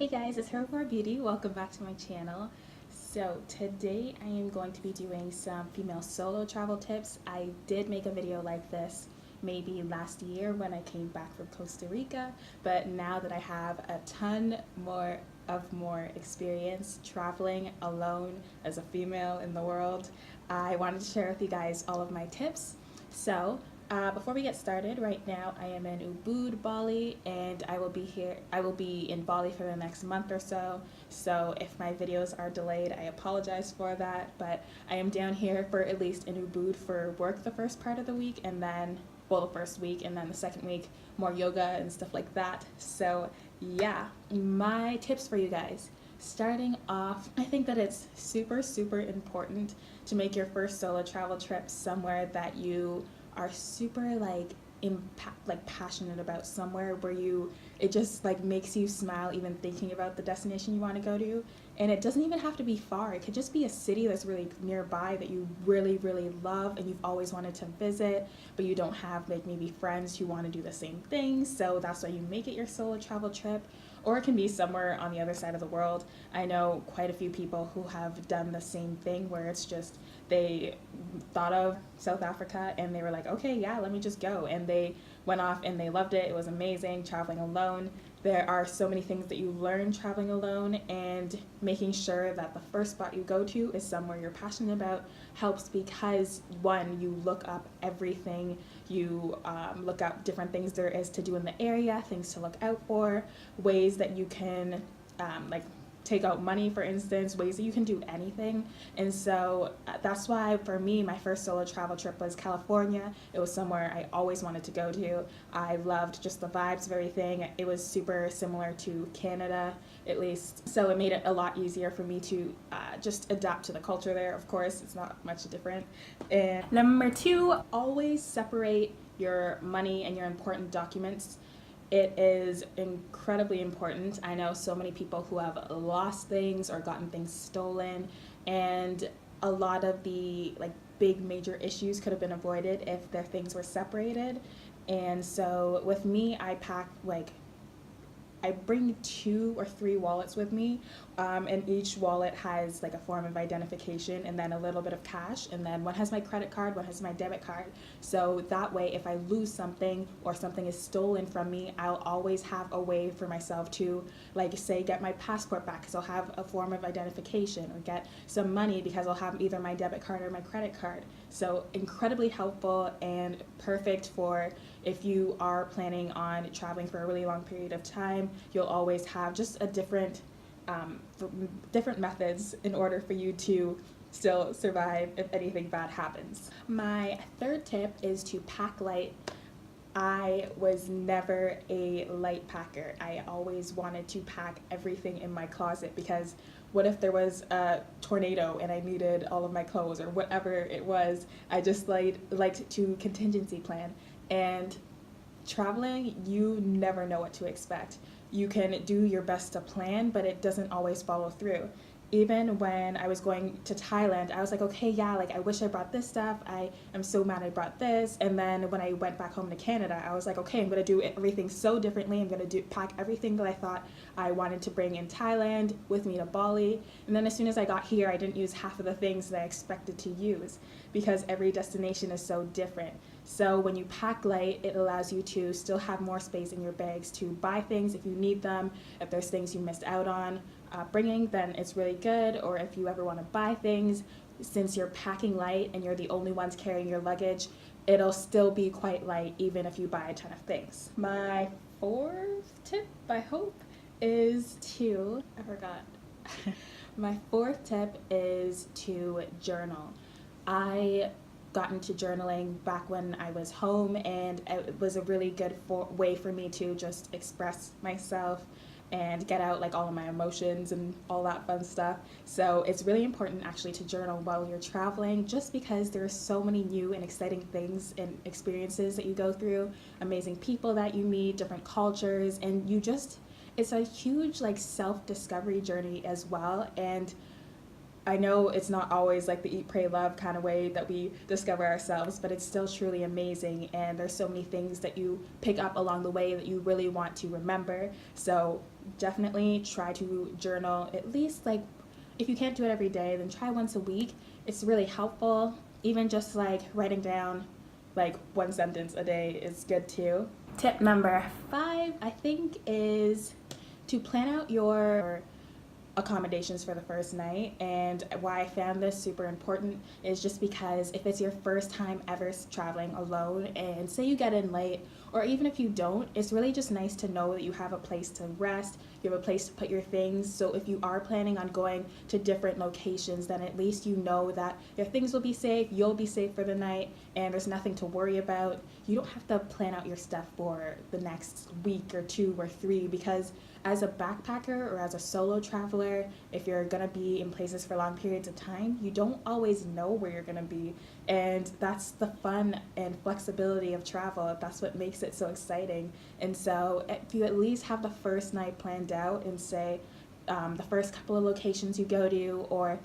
Hey guys, it's her Beauty. Welcome back to my channel. So today I am going to be doing some female solo travel tips. I did make a video like this maybe last year when I came back from Costa Rica, but now that I have a ton more experience traveling alone as a female in the world, I wanted to share with you guys all of my tips. So before we get started, right now I am in Ubud, Bali, and I will be in Bali for the next month or so. So if my videos are delayed, I apologize for that, but I am down here for at least in Ubud for work the first part of the week, and then, well, the first week, and then the second week, more yoga and stuff like that. So yeah, my tips for you guys. Starting off, I think that it's super important to make your first solo travel trip somewhere that you are super passionate about, somewhere where it just makes you smile even thinking about the destination you want to go to. And it doesn't even have to be far. It could just be a city that's really nearby that you really love and you've always wanted to visit, but you don't have maybe friends who want to do the same thing, so that's why you make it your solo travel trip. Or it can be somewhere on the other side of the world. I know quite a few people who have done the same thing, where it's just they thought of South Africa and they were like, okay, yeah, let me just go. And they went off and they loved it. It was amazing traveling alone. There are so many things that you learn traveling alone, and making sure that the first spot you go to is somewhere you're passionate about helps, because one, you look up everything, you look up different things there is to do in the area, things to look out for, ways that you can take out money, for instance, ways that you can do anything. And so that's why for me, my first solo travel trip was California. It was somewhere I always wanted to go to. I loved just the vibes of everything. It was super similar to Canada, at least, so it made it a lot easier for me to just adapt to the culture there. Of course, it's not much different. And number two, always separate your money and your important documents. It is incredibly important. I know so many people who have lost things or gotten things stolen, and a lot of the big major issues could have been avoided if their things were separated. And so with me, I bring 2 or 3 wallets with me, and each wallet has a form of identification and then a little bit of cash, and then one has my credit card, one has my debit card. So that way, if I lose something or something is stolen from me, I'll always have a way for myself to say get my passport back, because I'll have a form of identification, or get some money because I'll have either my debit card or my credit card. So incredibly helpful and perfect for if you are planning on traveling for a really long period of time. You'll always have just a different methods in order for you to still survive if anything bad happens. My third tip is to pack light. I was never a light packer. I always wanted to pack everything in my closet, because what if there was a tornado and I needed all of my clothes or whatever it was? I just liked to contingency plan. And traveling, you never know what to expect. You can do your best to plan, but it doesn't always follow through. Even when I was going to Thailand, I was like, okay, yeah, I wish I brought this stuff. I am so mad I brought this. And then when I went back home to Canada, I was like, okay, I'm going to do everything so differently. I'm going to pack everything that I thought I wanted to bring in Thailand with me to Bali. And then as soon as I got here, I didn't use half of the things that I expected to use, because every destination is so different. So when you pack light, it allows you to still have more space in your bags to buy things if you need them. If there's things you missed out on bringing, then it's really good. Or if you ever want to buy things, since you're packing light and you're the only ones carrying your luggage, it'll still be quite light even if you buy a ton of things. My fourth tip, I hope, is to, I forgot. My fourth tip is to journal. I got into journaling back when I was home, and it was a really good way for me to just express myself and get out all of my emotions and all that fun stuff. So it's really important actually to journal while you're traveling, just because there are so many new and exciting things and experiences that you go through, amazing people that you meet, different cultures, and it's a huge self-discovery journey as well. And I know it's not always the eat, pray, love kind of way that we discover ourselves, but it's still truly amazing, and there's so many things that you pick up along the way that you really want to remember. So definitely try to journal at least, like, if you can't do it every day, then try once a week. It's really helpful. Even just like writing down like one sentence a day is good too. Tip number 5, I think, is to plan out your accommodations for the first night. And why I found this super important is just because if it's your first time ever traveling alone, and say you get in late, or even if you don't, it's really just nice to know that you have a place to rest, you have a place to put your things. So if you are planning on going to different locations, then at least you know that your things will be safe, you'll be safe for the night, and there's nothing to worry about. You don't have to plan out your stuff for the next week or 2 or 3, because as a backpacker or as a solo traveler, if you're gonna be in places for long periods of time, you don't always know where you're gonna be. And that's the fun and flexibility of travel. That's what makes it so exciting. And so if you at least have the first night planned out, and say the first couple of locations you go to, or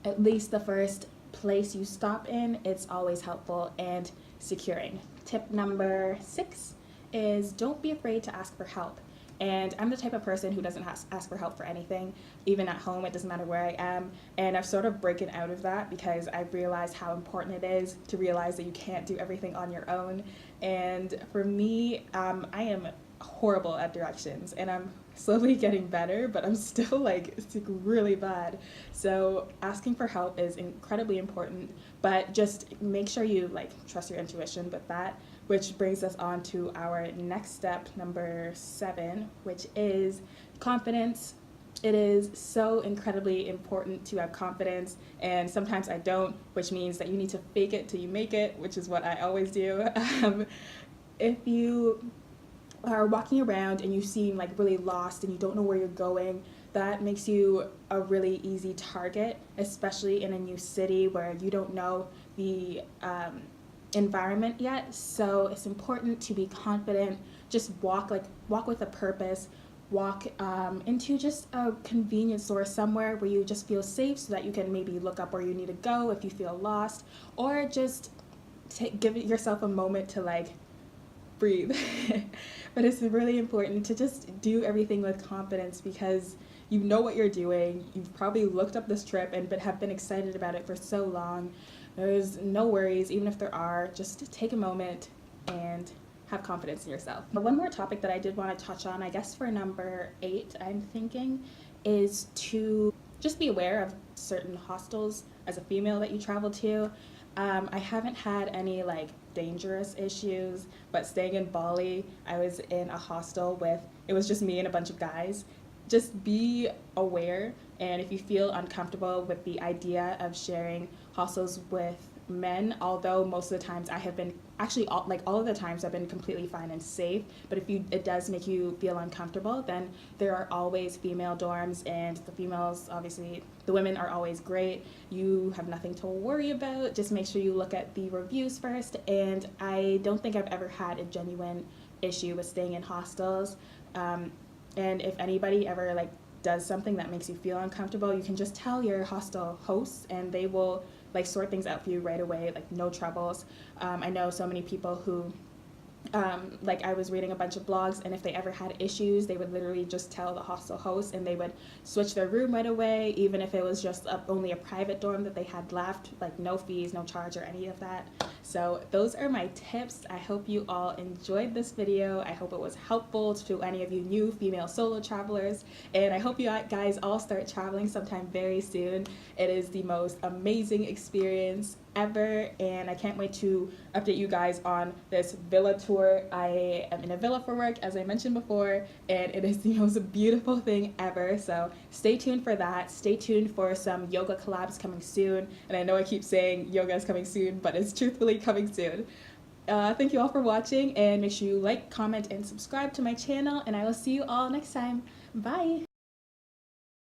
at least the first place you stop in, it's always helpful and securing. Tip number 6 is don't be afraid to ask for help. And I'm the type of person who doesn't ask for help for anything, even at home. It doesn't matter where I am. And I've sort of broken out of that because I've realized how important it is to realize that you can't do everything on your own. And for me, I am horrible at directions, and I'm slowly getting better, but I'm still like, it's like really bad. So asking for help is incredibly important, but just make sure you like trust your intuition with that. Which brings us on to our next step, number 7, which is confidence. It is so incredibly important to have confidence, and sometimes I don't, which means that you need to fake it till you make it, which is what I always do. If you are walking around and you seem like really lost and you don't know where you're going, that makes you a really easy target, especially in a new city where you don't know the environment yet. So it's important to be confident. Just walk with a purpose. Walk into just a convenience store somewhere where you just feel safe, so that you can maybe look up where you need to go if you feel lost, or just give yourself a moment to like breathe. But it's really important to just do everything with confidence, because you know what you're doing. You've probably looked up this trip and have been excited about it for so long. There's no worries, even if there are. Just take a moment and have confidence in yourself. But one more topic that I did want to touch on, I guess for number 8, I'm thinking, is to just be aware of certain hostels as a female that you travel to. I haven't had any like dangerous issues, but staying in Bali, I was in a hostel with, it was just me and a bunch of guys. Just be aware, and if you feel uncomfortable with the idea of sharing hostels with men, although most of the times I have been, actually all of the times I've been completely fine and safe, but if it does make you feel uncomfortable, then there are always female dorms, and the females, obviously the women are always great. You have nothing to worry about. Just make sure you look at the reviews first, and I don't think I've ever had a genuine issue with staying in hostels. And if anybody ever like does something that makes you feel uncomfortable, you can just tell your hostel hosts, and they will like sort things out for you right away, like no troubles. I know so many people who like I was reading a bunch of blogs, and if they ever had issues, they would literally just tell the hostel host, and they would switch their room right away, even if it was just only a private dorm that they had left, like no fees, no charge, or any of that. So those are my tips. I hope you all enjoyed this video. I hope it was helpful to any of you new female solo travelers, and I hope you guys all start traveling sometime very soon. It is the most amazing experience ever, and I can't wait to update you guys on this villa tour. I am in a villa for work, as I mentioned before, and it is the most beautiful thing ever. So stay tuned for that. Stay tuned for some yoga collabs coming soon. And I know I keep saying yoga is coming soon, but it's truthfully coming soon. Thank you all for watching, and make sure you like, comment, and subscribe to my channel, and I will see you all next time. Bye!